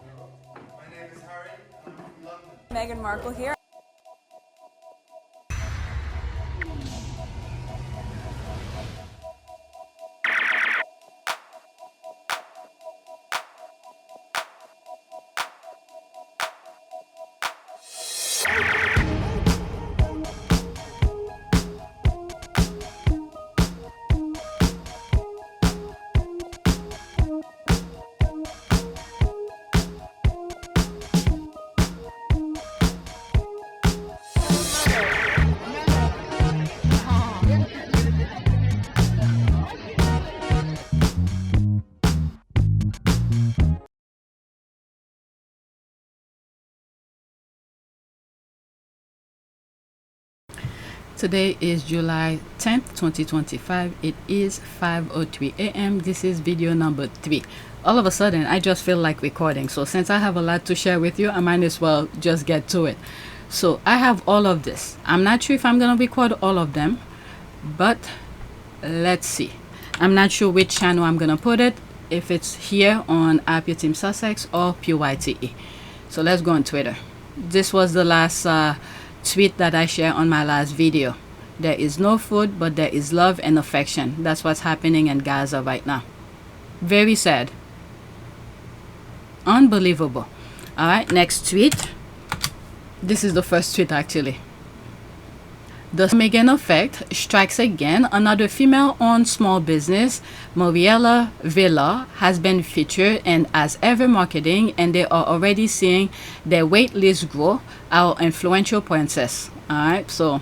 My name is Harry, and I'm from London. Meghan Markle here. Today is July 10th, 2025. It is 5:03 a.m. This is video number 3. All of a sudden, I just feel like recording. So since I have a lot to share with you, I might as well just get to it. So I have all of this. I'm not sure if I'm going to record all of them, but let's see. I'm not sure which channel I'm going to put it, if it's here on APTS Sussex or PYTE. So let's go on Twitter. This was the last tweet that I shared on my last video. There is no food, but there is love and affection. That's what's happening in Gaza right now. Very sad. Unbelievable. All right, next tweet. This is the first tweet actually. The Meghan Effect strikes again. Another female-owned small business, Mariella Villa, has been featured in As Ever marketing, and they are already seeing their wait list grow. Our influential princess. All right, so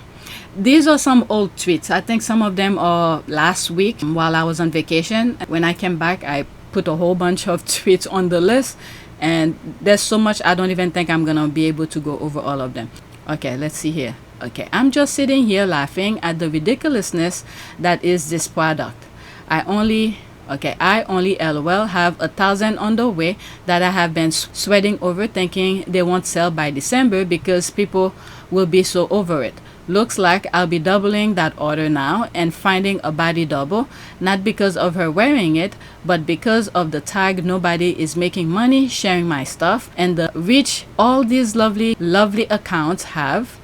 these are some old tweets. I think some of them are last week while I was on vacation. When I came back, I put a whole bunch of tweets on the list, and there's so much I don't even think I'm gonna be able to go over all of them. Okay, let's see here. Okay, I'm just sitting here laughing at the ridiculousness that is this product. I only LOL have 1,000 on the way that I have been sweating over, thinking they won't sell by December because people will be so over it. Looks like I'll be doubling that order now and finding a body double, not because of her wearing it, but because of the tag. Nobody is making money sharing my stuff, and the reach all these lovely accounts have.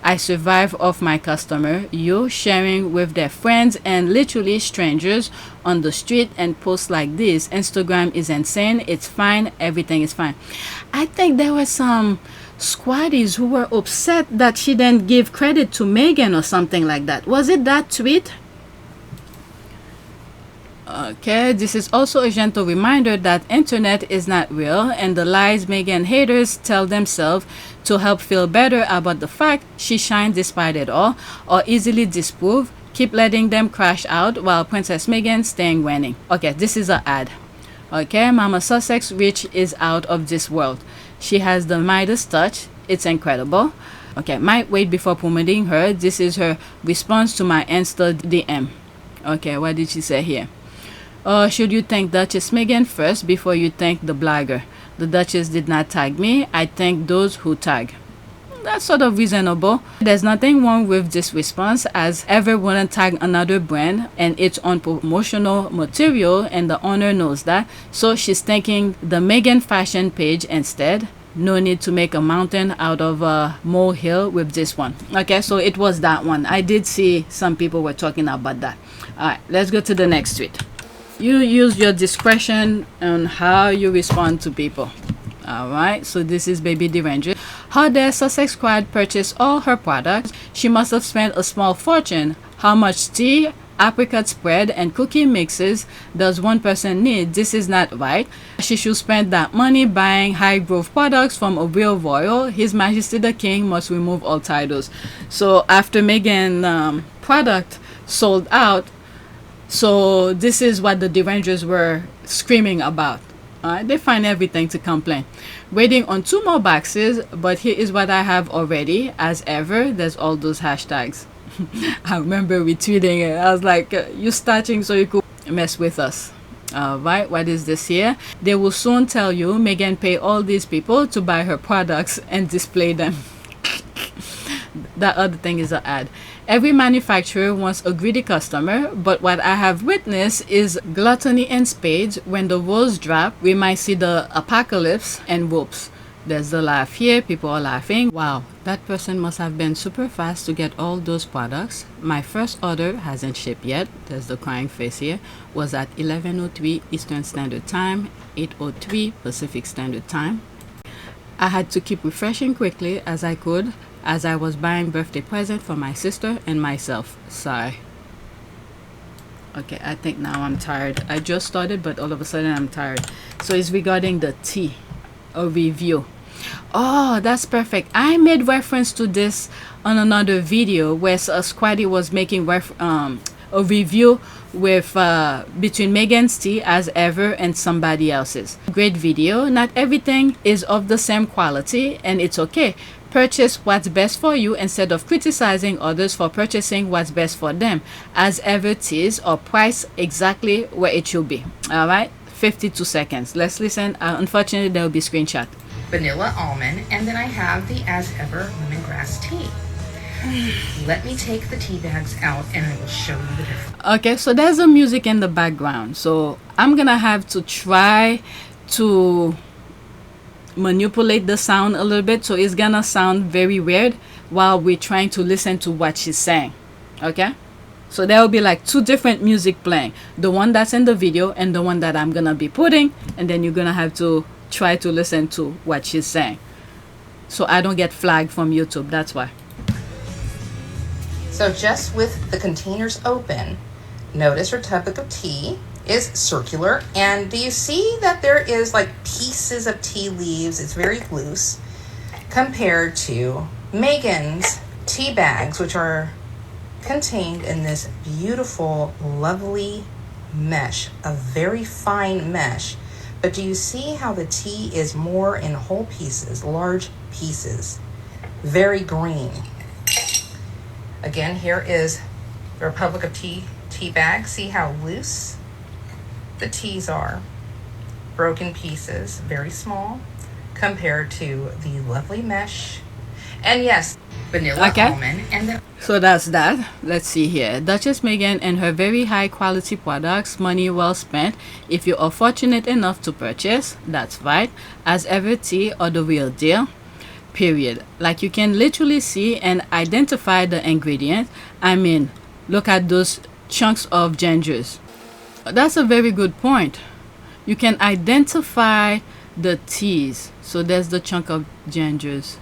I survive off my customer, you sharing with their friends and literally strangers on the street, and posts like this. Instagram is insane. It's fine. Everything is fine. I think there were some squaddies who were upset that she didn't give credit to Meghan or something like that. Was it that tweet? Okay, this is also a gentle reminder that internet is not real, and the lies Meghan haters tell themselves to help feel better about the fact she shines despite it all, or easily disprove. Keep letting them crash out while Princess Meghan staying winning. Okay, this is an ad. Okay, Mama Sussex Rich is out of this world. She has the Midas touch. It's incredible. Okay, might wait before promoting her. This is her response to my Insta DM. Okay, what did she say here? Should you thank Duchess Meghan first before you thank the blogger? The Duchess did not tag me. I thank those who tag. That's sort of reasonable. There's nothing wrong with this response, as Ever wouldn't tag another brand and its own promotional material, and the owner knows that. So she's thanking the Meghan fashion page instead. No need to make a mountain out of a molehill with this one. Okay, so it was that one. I did see some people were talking about that. All right, let's go to the next tweet. You use your discretion on how you respond to people. All right, so this is Baby Deranger. How dare Sussex Squad purchase all her products? She must have spent a small fortune. How much tea, apricot spread, and cookie mixes does one person need? This is not right. She should spend that money buying high growth products from a real royal. His Majesty the King must remove all titles. So after Meghan product sold out, so this is what the Derangers were screaming about. They find everything to complain. Waiting on 2 more boxes, but here is what I have already. As ever, there's all those hashtags. I remember retweeting it. I was like, you starting so you could mess with us. Right, what is this here? They will soon tell you Meghan pay all these people to buy her products and display them. That other thing is an ad. Every manufacturer wants a greedy customer, but what I have witnessed is gluttony in spades. When the rules drop, we might see the apocalypse, and whoops, there's the laugh here. People are laughing. Wow, that person must have been super fast to get all those products. My first order hasn't shipped yet. There's the crying face here. Was at 11:03 Eastern Standard Time, 8:03 Pacific Standard Time. I had to keep refreshing quickly as I could as I was buying birthday present for my sister and myself. Sorry. Okay, I think now I'm tired. I just started, but all of a sudden I'm tired. So it's regarding the tea, a review. Oh, that's perfect. I made reference to this on another video where Squaddy was making a review with between Meghan's tea as ever and somebody else's. Great video. Not everything is of the same quality, and it's okay. Purchase what's best for you instead of criticizing others for purchasing what's best for them. As ever, teas are priced exactly where it should be. All right, 52 seconds. Let's listen. Unfortunately, there will be screenshot. Vanilla almond, and then I have the as ever lemongrass tea. Let me take the tea bags out and I will show you the difference. Okay, so there's a music in the background, so I'm gonna have to try to manipulate the sound a little bit, so it's gonna sound very weird while we're trying to listen to what she's saying. Okay, so there will be like two different music playing, the one that's in the video and the one that I'm gonna be putting, and then you're gonna have to try to listen to what she's saying so I don't get flagged from YouTube. That's why. So just with the containers open, notice your tub of tea is circular, and do you see that there is like pieces of tea leaves? It's very loose compared to Meghan's tea bags, which are contained in this beautiful, lovely mesh, a very fine mesh. But do you see how the tea is more in whole pieces, large pieces, very green? Again, here is the Republic of Tea bag. See how loose the teas are. Broken pieces, very small, compared to the lovely mesh. And yes, vanilla almond. And then so that's that. Let's see here. Duchess Meghan and her very high quality products, money well spent. If you are fortunate enough to purchase, that's right. As ever, tea or the real deal. Period. Like, you can literally see and identify the ingredient. I mean, look at those chunks of gingers. That's a very good point. You can identify the teas. So there's the chunk of gingers.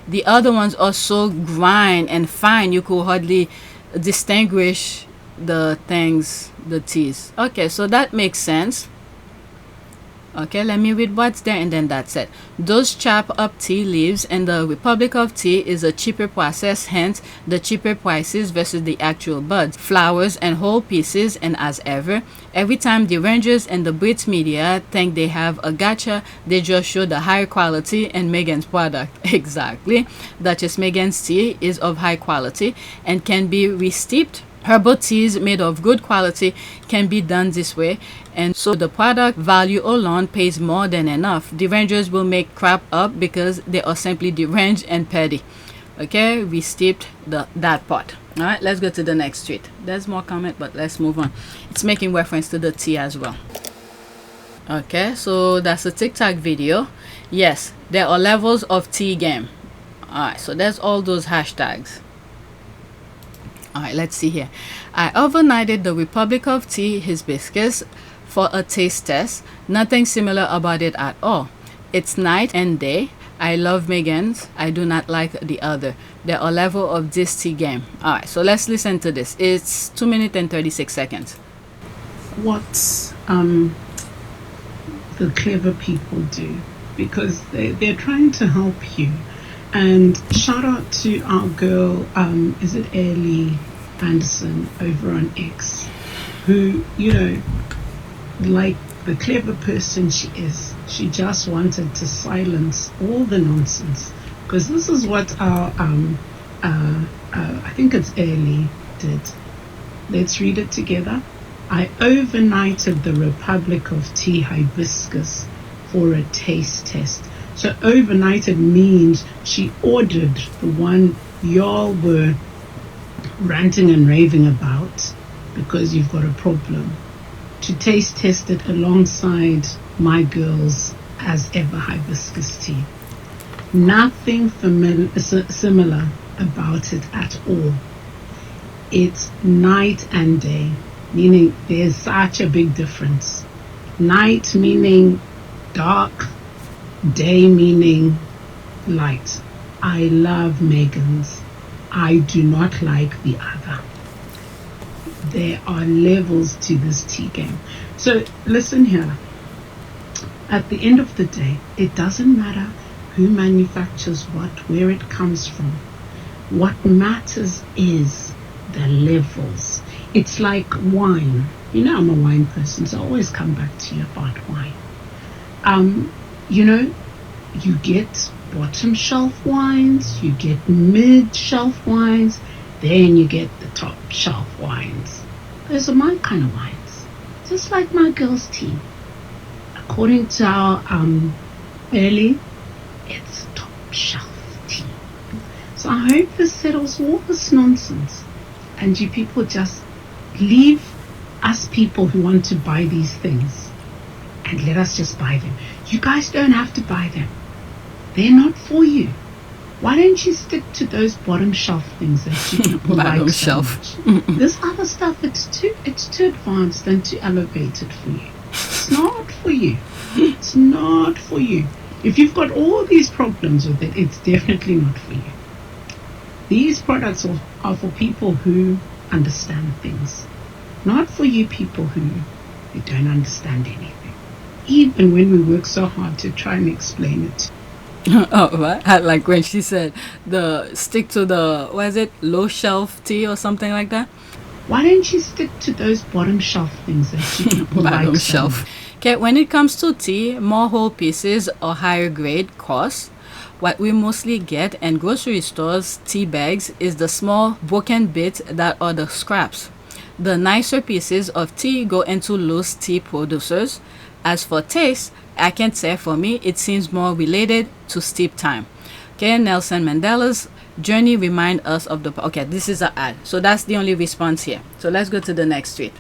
The other ones are so grind and fine you could hardly distinguish the things, the teas. Okay, so that makes sense. Okay, let me read what's there and then that's it. Those chopped up tea leaves in the Republic of Tea is a cheaper process, hence the cheaper prices versus the actual buds, flowers and whole pieces. And as ever, every time the Rangers and the Brits media think they have a gotcha, they just show the higher quality in Meghan's product. Exactly. Duchess Meghan's tea is of high quality and can be re-steeped. Herbal teas made of good quality can be done this way, and so the product value alone pays more than enough. The Rangers will make crap up because they are simply deranged and petty. Okay, we steeped that part. All right, let's go to the next tweet. There's more comment, but let's move on. It's making reference to the tea as well. Okay, so that's a TikTok video. Yes, there are levels of tea game. All right, so there's all those hashtags. All right, let's see here. I overnighted the Republic of Tea hibiscus for a taste test. Nothing similar about it at all. It's night and day. I love Meghan's. I do not like the other. There are level of this tea game. All right, so let's listen to this. It's 2 minutes and 36 seconds. What the clever people do, because they're trying to help you. And shout out to our girl, is it Ellie Anderson over on X, who, you know, like the clever person she is, she just wanted to silence all the nonsense. Because this is what our, I think it's Ellie did. Let's read it together. I overnighted the Republic of Tea hibiscus for a taste test. So overnighted means she ordered the one y'all were ranting and raving about because you've got a problem, to taste test it alongside my girl's as ever hibiscus tea. Nothing similar about it at all. It's night and day, meaning there's such a big difference. Night meaning dark, day meaning light. I love Meghan's. I do not like the other. There are levels to this tea game. So listen here. At the end of the day, it doesn't matter who manufactures what, where it comes from. What matters is the levels. It's like wine. You know, I'm a wine person, so I always come back to you about wine. You know, you get bottom shelf wines, you get mid shelf wines, then you get the top shelf wines. Those are my kind of wines. Just like my girl's tea. According to our early, it's top shelf tea. So I hope this settles all this nonsense, and you people just leave us people who want to buy these things and let us just buy them. You guys don't have to buy them. They're not for you. Why don't you stick to those bottom shelf things that you people like so much? This other stuff, it's too advanced and too elevated for you. It's not for you. It's not for you. If you've got all these problems with it, it's definitely not for you. These products are for people who understand things, not for you people who don't understand anything, even when we work so hard to try and explain it. Oh, right. Like when she said stick to the, what is it, low shelf tea or something like that. Why don't you stick to those bottom shelf things that you people Bottom like shelf. so much? Okay, when it comes to tea, more whole pieces or higher grade costs. What we mostly get in grocery stores, tea bags, is the small broken bits that are the scraps. The nicer pieces of tea go into loose tea producers. As for taste, I can say for me, it seems more related to steep time. Okay, Nelson Mandela's journey remind us of the... Okay, this is an ad. So that's the only response here. So let's go to the next tweet.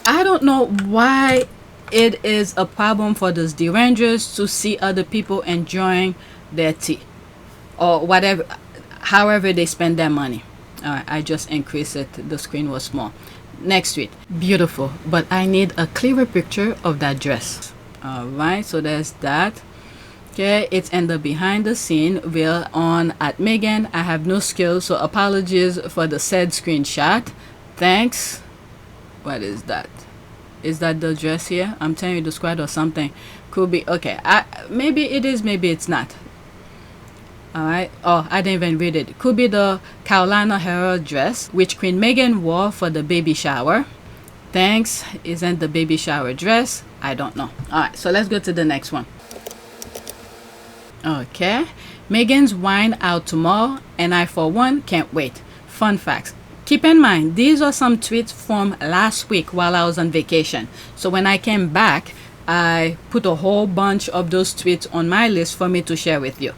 I don't know why it is a problem for those derangers to see other people enjoying their tea or whatever, however they spend their money. All right, I just increased it. The screen was small. Next tweet. Beautiful, but I need a clearer picture of that dress. All right, so there's that. Okay, it's in the behind the scene. We're on at Meghan. I have no skills, so apologies for the said screenshot. Thanks. What is that? Is that the dress here? I'm telling you, the squad or something. Could be. Okay, maybe it is, maybe it's not. Alright. Oh, I didn't even read it. Could be the Carolina Herald dress, which Queen Meghan wore for the baby shower. Thanks. Isn't the baby shower dress? I don't know. Alright, so let's go to the next one. Okay. Meghan's wine out tomorrow, and I, for one, can't wait. Fun facts. Keep in mind, these are some tweets from last week while I was on vacation. So when I came back, I put a whole bunch of those tweets on my list for me to share with you.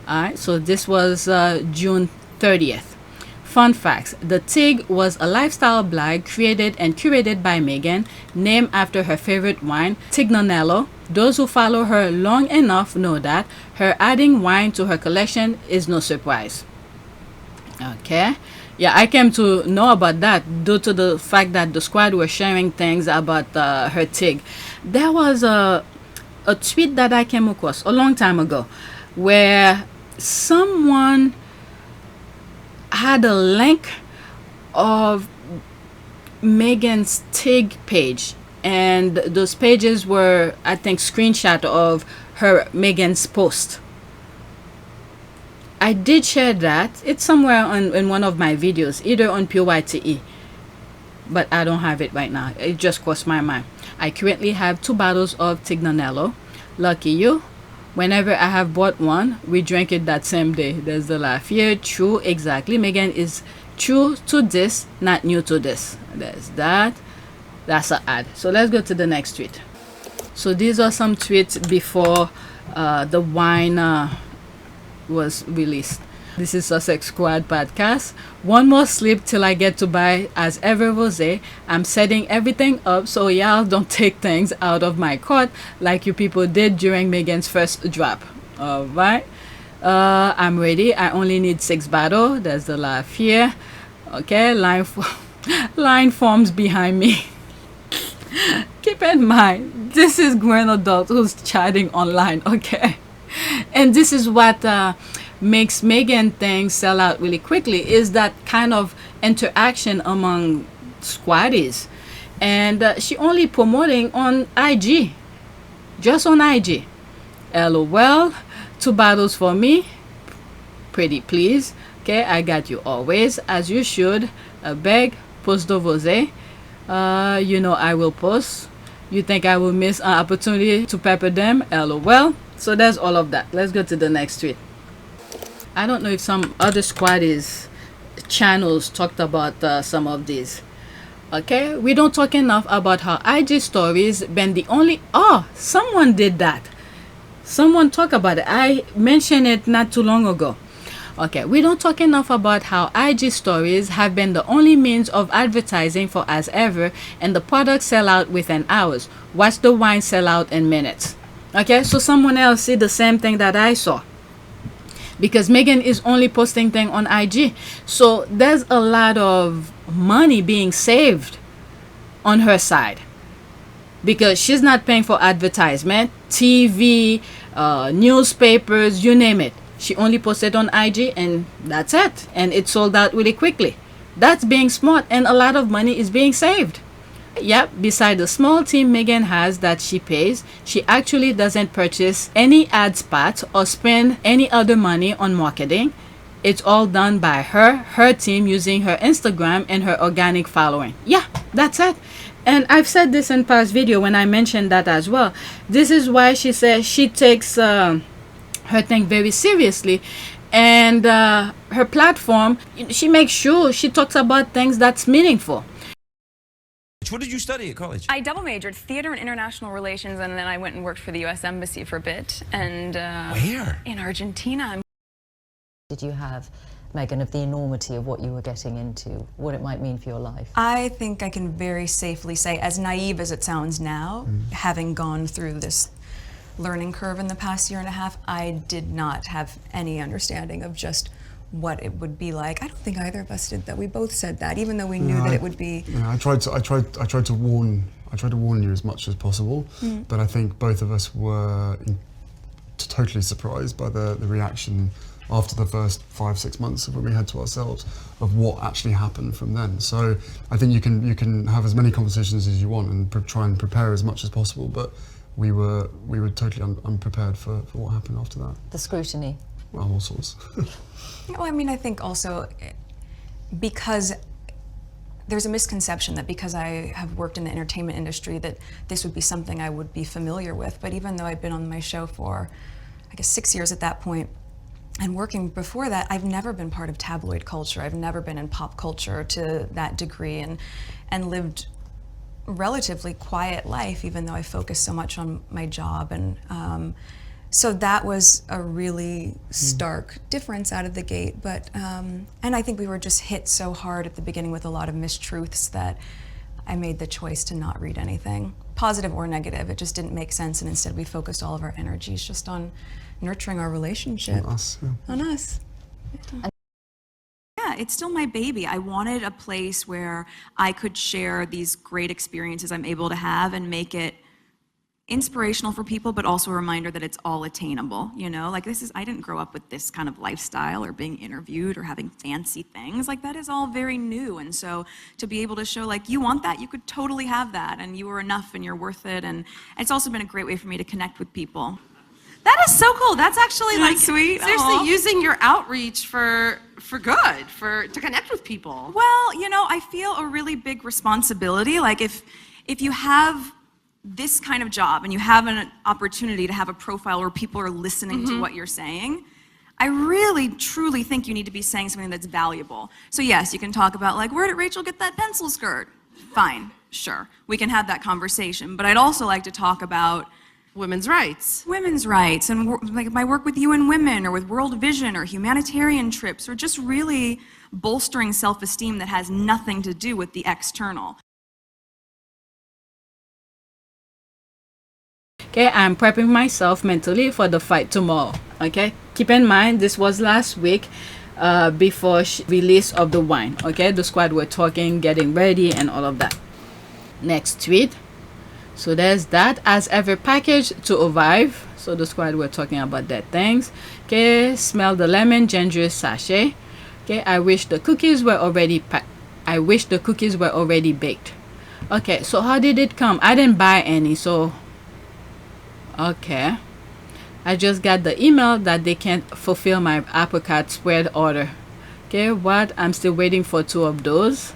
Alright, so this was June 30th. Fun facts. The TIG was a lifestyle blog created and curated by Meghan, named after her favorite wine, Tignanello. Those who follow her long enough know that her adding wine to her collection is no surprise. Okay. Yeah, I came to know about that due to the fact that the squad were sharing things about her TIG. There was a tweet that I came across a long time ago where someone had a link of Meghan's TIG page, and those pages were, I think, screenshot of her Meghan's post. I did share that. It's somewhere in one of my videos, either on PYTE, but I don't have it right now. It just crossed my mind. I currently have 2 bottles of Tignanello. Lucky you. Whenever I have bought one, we drink it that same day. There's the laugh here. True, exactly. Meghan is true to this, not new to this. There's that. That's an ad. So let's go to the next tweet. So these are some tweets before the wine was released. This is Sussex Squad podcast. One more sleep till I get to buy as ever Rosé. I'm setting everything up so y'all don't take things out of my cart like you people did during Meghan's first drop. Alright. I'm ready. I only need 6 bottles. There's the laugh here. Okay, line forms behind me. Keep in mind, this is grown adult who's chatting online, okay? And this is what makes Meghan things sell out really quickly, is that kind of interaction among squaddies. And she only promoting on IG, just on IG. LOL, 2 bottles for me, pretty please. Okay, I got you always, as you should. Beg, post de Rosé. You know I will post. You think I will miss an opportunity to pepper them? LOL. So there's all of that. Let's go to the next tweet. I don't know if some other squaddies channels talked about some of these. Okay, we don't talk enough about how IG stories been the only. Oh, someone did that. Someone talked about it. I mentioned it not too long ago. Okay, we don't talk enough about how IG stories have been the only means of advertising for as ever, and the products sell out within hours. Watch the wine sell out in minutes. Okay, so someone else see the same thing that I saw, because Meghan is only posting things on IG. So there's a lot of money being saved on her side, because she's not paying for advertisement, TV, newspapers, you name it. She only posted on IG and that's it. And it sold out really quickly. That's being smart, and a lot of money is being saved. Yep, beside the small team Meghan has that she pays, she actually doesn't purchase any ad spots or spend any other money on marketing. It's all done by her team, using her Instagram and her organic following. Yeah, that's it. And I've said this in past video when I mentioned that as well. This is why she says she takes her thing very seriously, and her platform, she makes sure she talks about things that's meaningful. What did you study at college? I double majored theater and international relations, and then I went and worked for the U.S. Embassy for a bit. And Where? In Argentina. Did you have, Meghan, of the enormity of what you were getting into, what it might mean for your life? I think I can very safely say, as naive as it sounds now, having gone through this learning curve in the past year and a half, I did not have any understanding of just what it would be like. I don't think either of us did that. We both said that, even though we knew that it would be. Yeah, I tried to warn you as much as possible, but I think both of us were totally surprised by the reaction after the first 5-6 months of when we had to ourselves of what actually happened from then. So I think you can have as many conversations as you want and try and prepare as much as possible, but we were totally unprepared for what happened after that. The scrutiny. Well, all sorts. Well, I mean, I think also because there's a misconception that because I have worked in the entertainment industry that this would be something I would be familiar with. But even though I've been on my show for, I guess, 6 years at that point, and working before that, I've never been part of tabloid culture. I've never been in pop culture to that degree, and lived relatively quiet life, even though I focused so much on my job. And so that was a really stark difference out of the gate. But and I think we were just hit so hard at the beginning with a lot of mistruths that I made the choice to not read anything, positive or negative. It just didn't make sense, and instead we focused all of our energies just on nurturing our relationship. On us, yeah. On us. Yeah, it's still my baby. I wanted a place where I could share these great experiences I'm able to have and make it inspirational for people, but also a reminder that it's all attainable, you know? Like I didn't grow up with this kind of lifestyle or being interviewed or having fancy things. Like that is all very new. And so to be able to show like, you want that, you could totally have that, and you are enough and you're worth it. And it's also been a great way for me to connect with people. That is so cool. That's actually like sweet. Seriously, using your outreach for good, to connect with people. Well, you know, I feel a really big responsibility. Like if you have this kind of job and you have an opportunity to have a profile where people are listening to what you're saying, I really, truly think you need to be saying something that's valuable. So yes, you can talk about like, where did Rachel get that pencil skirt? Fine, sure. We can have that conversation. But I'd also like to talk about women's rights. Women's rights and like my work with UN Women or with World Vision or humanitarian trips or just really bolstering self-esteem that has nothing to do with the external. Okay, I'm prepping myself mentally for the fight tomorrow. Okay, keep in mind this was last week before release of the wine. Okay, the squad were talking, getting ready and all of that. Next tweet. So there's that. As ever, package to arrive. So the squad were talking about that things. Okay, smell the lemon ginger sachet. Okay, I wish the cookies were already baked. Okay, so how did it come? I didn't buy any, so okay. I just got the email that they can't fulfill my apricot spread order. Okay, what? I'm still waiting for 2 of those.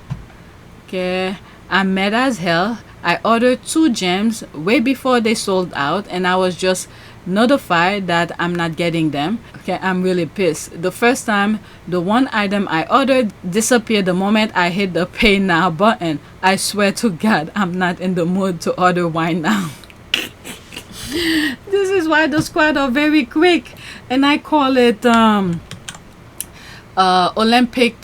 Okay, I'm mad as hell. I ordered 2 gems way before they sold out and I was just notified that I'm not getting them. Okay, I'm really pissed. The first time the one item I ordered disappeared the moment I hit the pay now button. I swear to God, I'm not in the mood to order wine now. This is why the squad are very quick, and I call it Olympic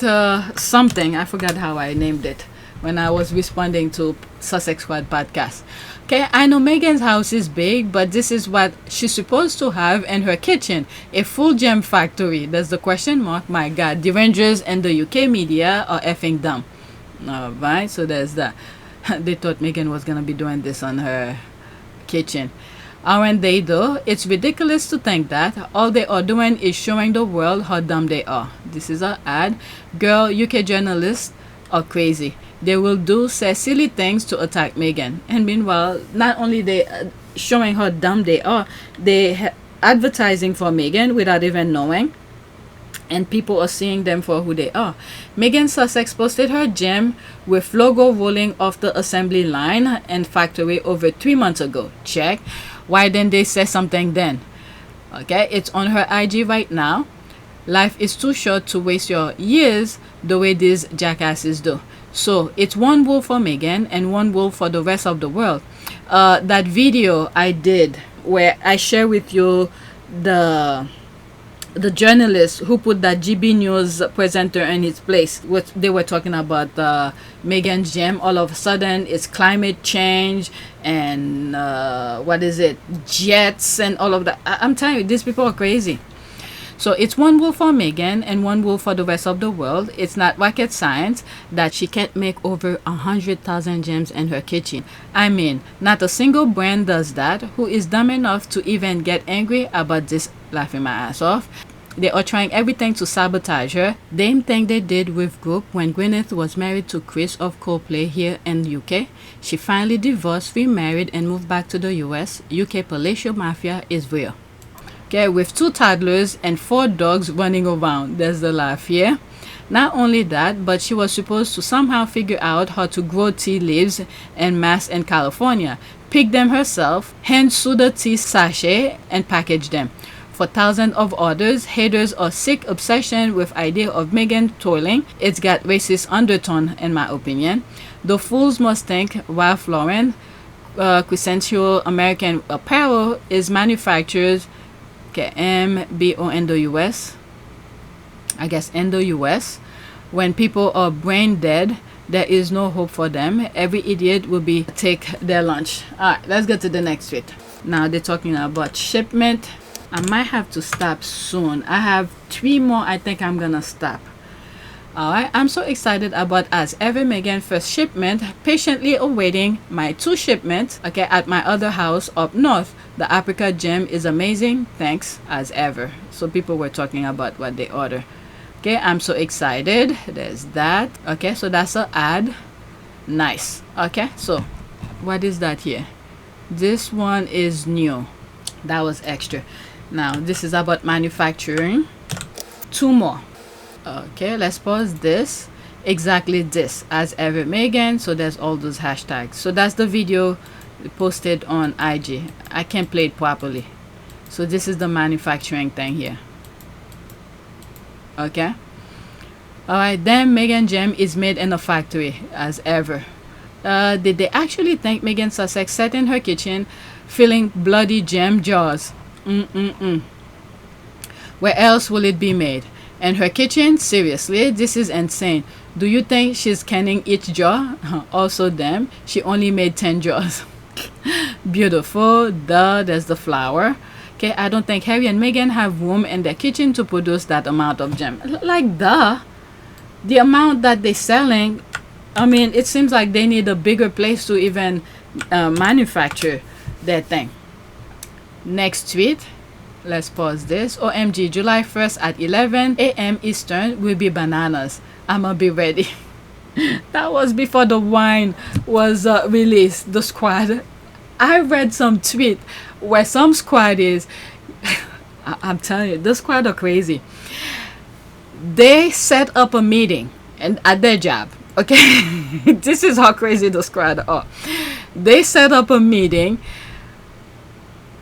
something. I forgot how I named it when I was responding to Sussex Squad podcast. Okay, I know Meghan's house is big, but this is what she's supposed to have in her kitchen, a full gem factory. That's the question mark. My God, the Rangers and the UK media are effing dumb. Alright, so there's that. They thought Meghan was gonna be doing this on her kitchen. Aren't they though? It's ridiculous to think that all they are doing is showing the world how dumb they are. This is an ad. Girl, UK journalists are crazy. They will say silly things to attack Meghan. And meanwhile, not only they showing how dumb they are, they advertising for Meghan without even knowing. And people are seeing them for who they are. Meghan Sussex posted her gem with logo rolling off the assembly line and factory over 3 months ago. Check. Why didn't they say something then? Okay, it's on her IG right now. Life is too short to waste your years the way these jackasses do. So it's one rule for Meghan and one rule for the rest of the world. That video I did where I share with you the journalist who put that GB News presenter in his place. What they were talking about Meghan's gem. All of a sudden it's climate change and what is it, jets and all of that. I'm telling you, these people are crazy. So it's one rule for Meghan and one rule for the rest of the world. It's not rocket science that she can't make over 100,000 gems in her kitchen. I mean, not a single brand does that. Who is dumb enough to even get angry about this? Laughing my ass off. They are trying everything to sabotage her. Same thing they did with Group when Gwyneth was married to Chris of Coldplay here in the UK. She finally divorced, remarried, and moved back to the US. UK palatial mafia is real. Okay, with 2 toddlers and 4 dogs running around. There's the laugh here. Not only that, but she was supposed to somehow figure out how to grow tea leaves en masse in California, pick them herself, hand sew the tea sachet, and package them. For thousands of others, haters are sick obsession with idea of Meghan toiling. It's got racist undertone in my opinion. The fools must think Ralph Lauren, quintessential American apparel, is manufactured MBO in the US. I guess in the US. When people are brain dead, there is no hope for them. Every idiot will be take their lunch. Alright, let's get to the next tweet. Now they're talking about Shipment. I might have to stop soon. I have 3 more. I think I'm gonna stop. Alright, I'm so excited about as ever Meghan first shipment, patiently awaiting my 2 shipments, okay, at my other house up north. The apricot gem is amazing. Thanks as ever. So people were talking about what they order. Okay, I'm so excited. There's that. Okay, so that's an ad. Nice. Okay, so what is that here? This one is new. That was extra. Now this is about manufacturing. 2 more. Okay, let's pause this. Exactly this as ever Meghan. So there's all those hashtags. So that's the video posted on IG. I can't play it properly. So this is the manufacturing thing here. Okay. Alright, then Meghan gem is made in a factory as ever. Did they actually think Meghan Sussex sat in her kitchen filling bloody jam jars? Where else will it be made? In her kitchen? Seriously, this is insane. Do you think she's canning each jar? Also, damn, she only made 10 jars. Beautiful. There's the flour. Okay, I don't think Harry and Meghan have room in their kitchen to produce that amount of jam. Like, the amount that they're selling, I mean, it seems like they need a bigger place to even manufacture that thing. Next tweet. Let's pause this. OMG, July 1st at 11 a.m. Eastern will be bananas. I'ma be ready. That was before the wine was released, the squad. I read some tweet where some squad is, I'm telling you, the squad are crazy. They set up a meeting and at their job. Okay, this is how crazy the squad are. They set up a meeting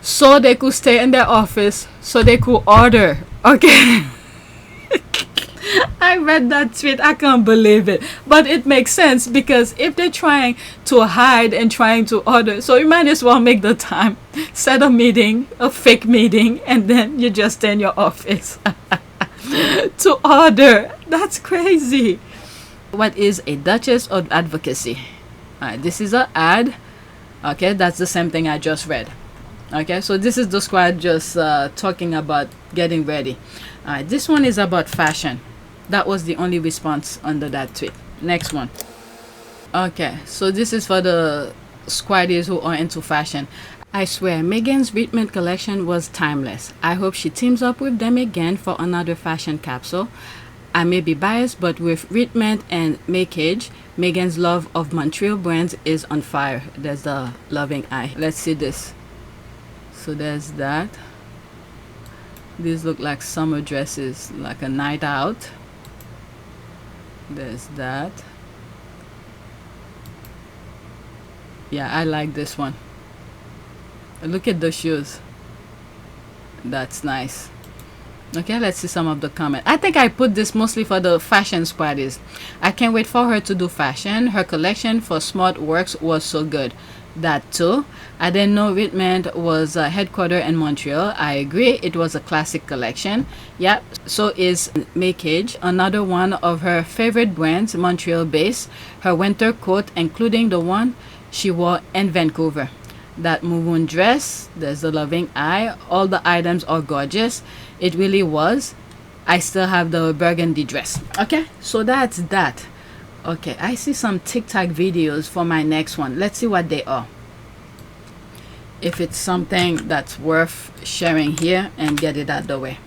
so they could stay in their office, so they could order. Okay. I read that tweet. I can't believe it. But it makes sense, because if they're trying to hide and trying to order, so you might as well make the time, set a meeting, a fake meeting, and then you just stay in your office to order. That's crazy. What is a Duchess of Advocacy? This is an ad. Okay, that's the same thing I just read. Okay, so this is the squad just talking about getting ready. This one is about fashion. That was the only response under that tweet. Next one. Okay, so this is for the squaddies who are into fashion. I swear, Meghan's Shipment collection was timeless. I hope she teams up with them again for another fashion capsule. I may be biased, but with Shipment and Makeage, Meghan's love of Montreal brands is on fire. There's the loving eye. Let's see this. So there's that. These look like summer dresses, like a night out. There's that. Yeah, I like this one. Look at the shoes. That's nice. Okay, let's see some of the comment. I think I put this mostly for the fashion squaddies. I can't wait for her to do fashion. Her collection for Smart Works was so good. That too. I didn't know Shipment was headquartered in Montreal. I agree, it was a classic collection. Yep, so is Makeage, another one of her favorite brands, Montreal based. Her winter coat, including the one she wore in Vancouver. That maroon dress, there's the loving eye. All the items are gorgeous. It really was. I still have the burgundy dress. Okay, so that's that. Okay, I see some TikTok videos for my next one. Let's see what they are. If it's something that's worth sharing here and get it out the way.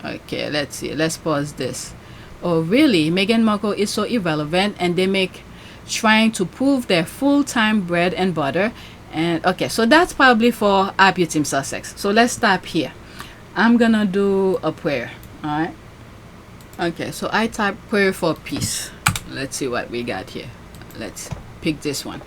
Okay, let's see. Let's pause this. Oh, really? Meghan Markle is so irrelevant, and they make trying to prove their full-time bread and butter. And okay, so that's probably for APTS Sussex. So let's stop here. I'm gonna do a prayer. All right. Okay, so I type prayer for peace. Let's see what we got here. Let's pick this one.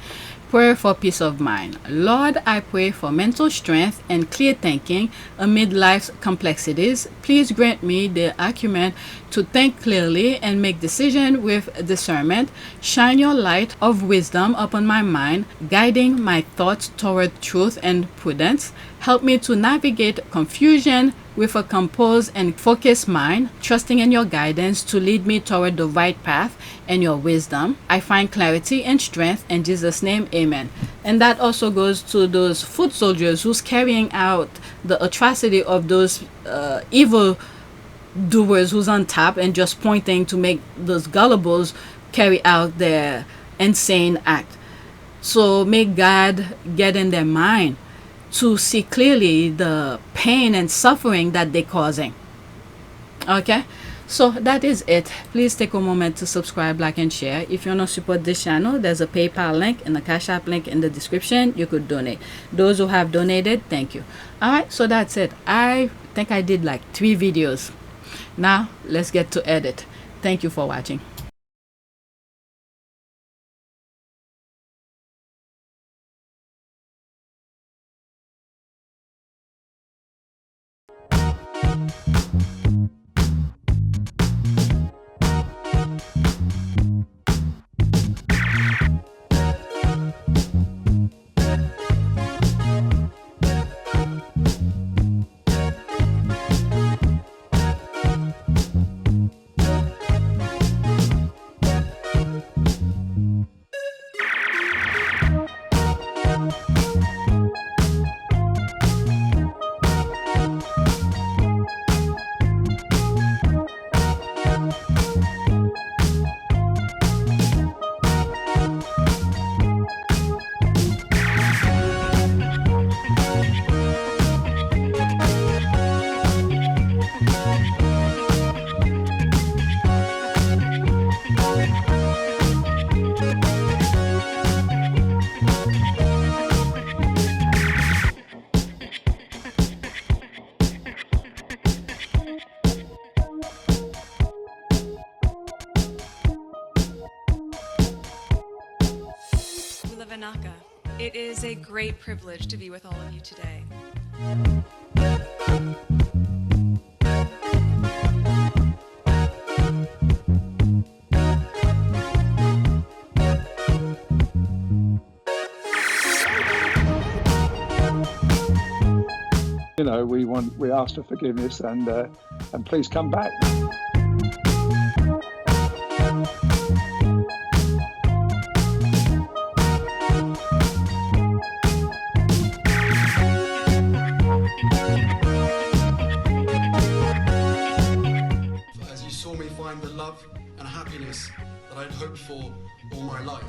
Prayer for peace of mind. Lord, I pray for mental strength and clear thinking amid life's complexities. Please grant me the acumen to think clearly and make decisions with discernment. Shine your light of wisdom upon my mind, guiding my thoughts toward truth and prudence. Help me to navigate confusion with a composed and focused mind, trusting in your guidance to lead me toward the right path and your wisdom. I find clarity and strength in Jesus' name, amen. And that also goes to those foot soldiers who's carrying out the atrocity of those evil doers who's on top and just pointing to make those gullibles carry out their insane act. So may God get in their mind to see clearly the pain and suffering that they're causing. Okay, so that is it. Please take a moment to subscribe, like, and share. If you want to support this channel, there's a PayPal link and a Cash App link in the description. You could donate. Those who have donated, thank you. All right, so that's it. I think I did like 3 videos. Now let's get to edit. Thank you for watching. Lavanaka. It is a great privilege to be with all of you today. You know, we ask for forgiveness and please come back. As you saw me find the love and happiness that I'd hoped for all my life.